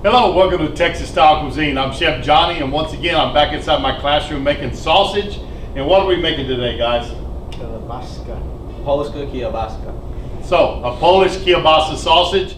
Hello, welcome to Texas Style Cuisine. I'm Chef Johnny, and once again, I'm back inside my classroom making sausage. And what are we making today, guys? Kielbasa. Polska Kielbasa. So, a Polish kielbasa sausage.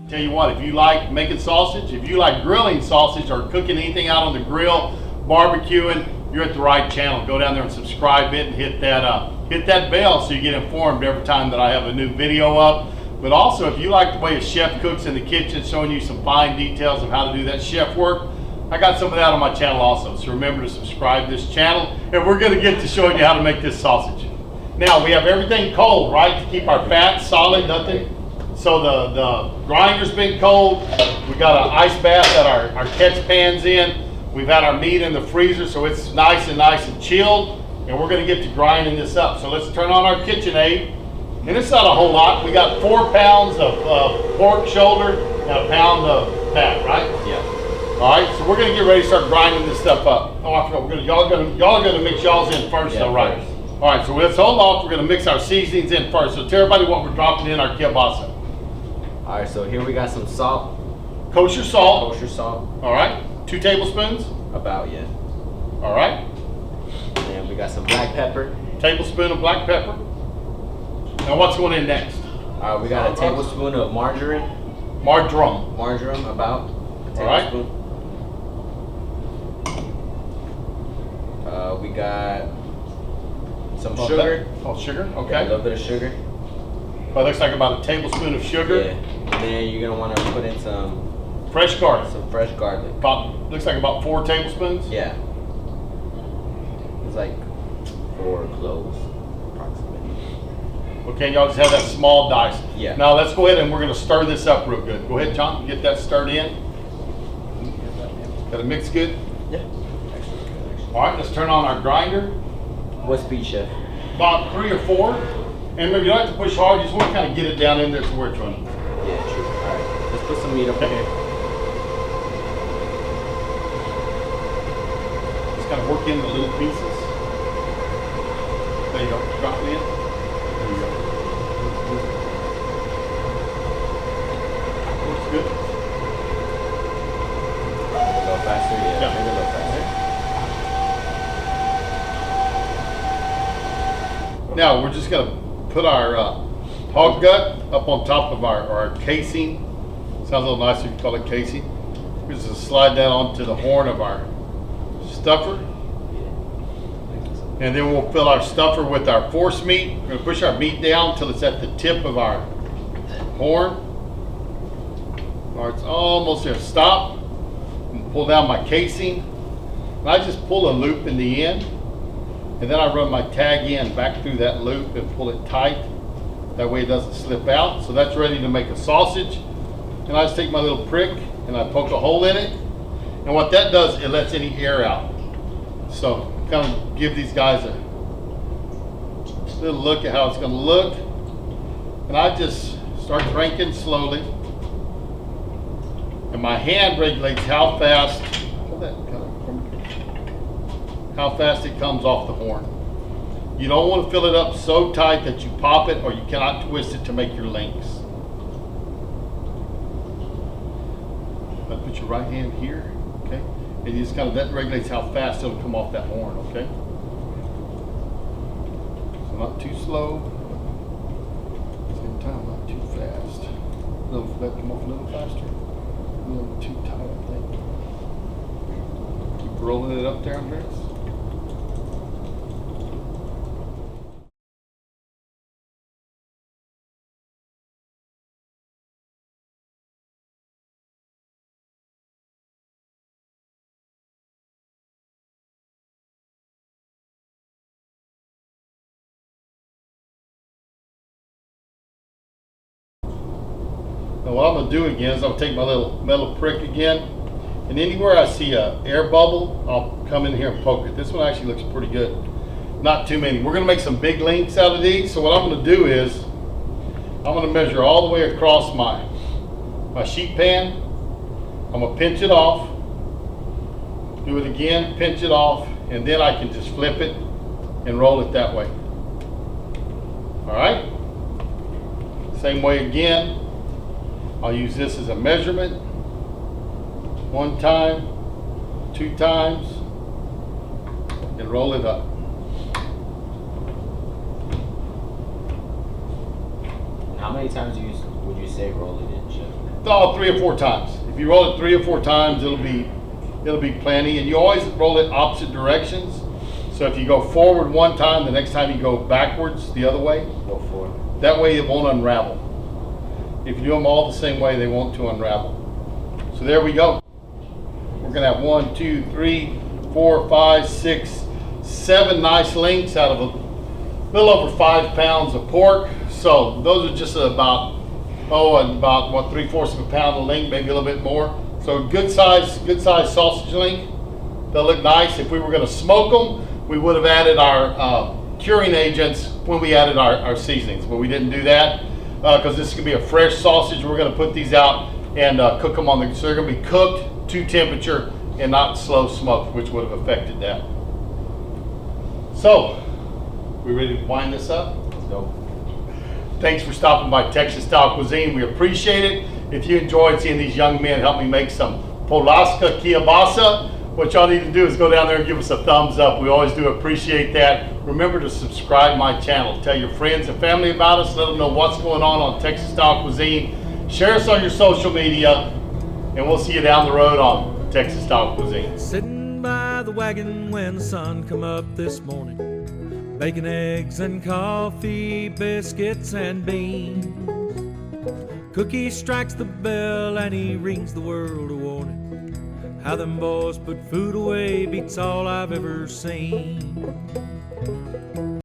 Tell you what, if you like making sausage, if you like grilling sausage or cooking anything out on the grill, barbecuing, you're at the right channel. Go down there and subscribe it and hit that bell so you get informed every time that I have a new video up. But also, if you like the way a chef cooks in the kitchen, showing you some fine details of how to do that chef work, I got some of that on my channel also. So remember to subscribe to this channel, and we're going to get to showing you how to make this sausage. Now, we have everything cold, right, to keep our fat solid, nothing. So the grinder's been cold. We got an ice bath that our catch pan's in. We've had our meat in the freezer, so it's nice and chilled. And we're gonna get to grinding this up. So let's turn on our KitchenAid. And it's not a whole lot. We got 4 pounds of pork shoulder and a pound of fat, right? Yeah. All right, so we're gonna get ready to start grinding this stuff up. Oh, I forgot, y'all are gonna mix y'all's in first, Yeah, though, right? first. All right, so let's hold off. We're gonna mix our seasonings in first. So tell everybody what we're dropping in our kielbasa. All right, so here we got some salt. Kosher salt. Kosher salt. All right. 2 tablespoons. About, yeah. All right. And we got some black pepper. Tablespoon of black pepper. Now what's going in next? All right, we got a tablespoon of margarine. Marjoram. Marjoram, about a All right. tablespoon. We got some sugar. Oh, sugar. Yeah, a Okay. little bit of sugar. Well, it looks like about a tablespoon of sugar. Yeah. And then you're gonna want to put in some Fresh garlic. fresh garlic. Looks like about 4 tablespoons. Yeah. It's like 4 cloves, approximately. Okay, y'all just have that small dice. Yeah. Now let's go ahead and we're going to stir this up real good. Go ahead, John. Get that stirred in. Got it mixed good. Yeah. Actually, good, actually. All right. Let's turn on our grinder. What speed, chef? About 3 or 4. And maybe you don't have to push hard. You just want to kind of get it down in there to where it's running. Yeah, true. All right. Let's put some meat up in here. Just kind of work in the little pieces. There you go. Drop it in. There you go. Looks good. A little faster, yeah. Yeah. Maybe a little faster. Now we're just going to put our hog gut up on top of our casing. Sounds a little nicer if you call it casing. We're just going to slide that onto the horn of our stuffer. And then we'll fill our stuffer with our force meat. We're going to push our meat down until it's at the tip of our horn. All right, it's almost there. Stop. And pull down my casing. And I just pull a loop in the end. And then I run my tag in back through that loop and pull it tight. That way it doesn't slip out. So that's ready to make a sausage. And I just take my little prick and I poke a hole in it. And what that does, it lets any air out. So kind of give these guys a little look at how it's going to look. And I just start cranking slowly. And my hand regulates how fast, how fast it comes off the horn. You don't want to fill it up so tight that you pop it or you cannot twist it to make your links. Now put your right hand here, okay? And you just kind of, that regulates how fast it'll come off that horn, okay? So not too slow, at the same time not too fast. Let it come off a little faster, a little too tight, I think. Keep rolling it up there, Andres. Now what I'm going to do again is I'll take my little metal prick again And anywhere I see a air bubble, I'll come in here and poke it. This one actually looks pretty good. Not too many. We're gonna make some big links out of these. So what I'm gonna do is, I'm gonna measure all the way across my sheet pan. I'm gonna pinch it off. Do it again, pinch it off, and then I can just flip it and roll it that way. All right? Same way again. I'll use this as a measurement. 1 time, 2 times, and roll it up. How many times would you say roll it in, Chef? Oh, 3 or 4 times. If you roll it 3 or 4 times, it'll be plenty. And you always roll it opposite directions. So if you go forward 1 time, the next time you go backwards the other way. Go forward. That way it won't unravel. If you do them all the same way, they won't to unravel. So there we go. We're gonna have 1, 2, 3, 4, 5, 6, 7 nice links out of a little over 5 pounds of pork. So those are just about 3/4 of a pound of link, maybe a little bit more. So good size sausage link. They'll look nice. If we were gonna smoke them, we would have added our curing agents when we added our seasonings, but we didn't do that because this is gonna be a fresh sausage. We're gonna put these out and cook them so they're gonna be cooked to temperature and not slow smoked, which would have affected that. So, we ready to wind this up? Let's go. Thanks for stopping by Texas Style Cuisine. We appreciate it. If you enjoyed seeing these young men help me make some Polska Kielbasa, what y'all need to do is go down there and give us a thumbs up. We always do appreciate that. Remember to subscribe my channel. Tell your friends and family about us. Let them know what's going on Texas Style Cuisine. Share us on your social media, and we'll see you down the road on Texas Style Cuisine. Sitting by the wagon when the sun come up this morning, baking eggs and coffee, biscuits and beans. Cookie strikes the bell and he rings the world a warning. How them boys put food away beats all I've ever seen.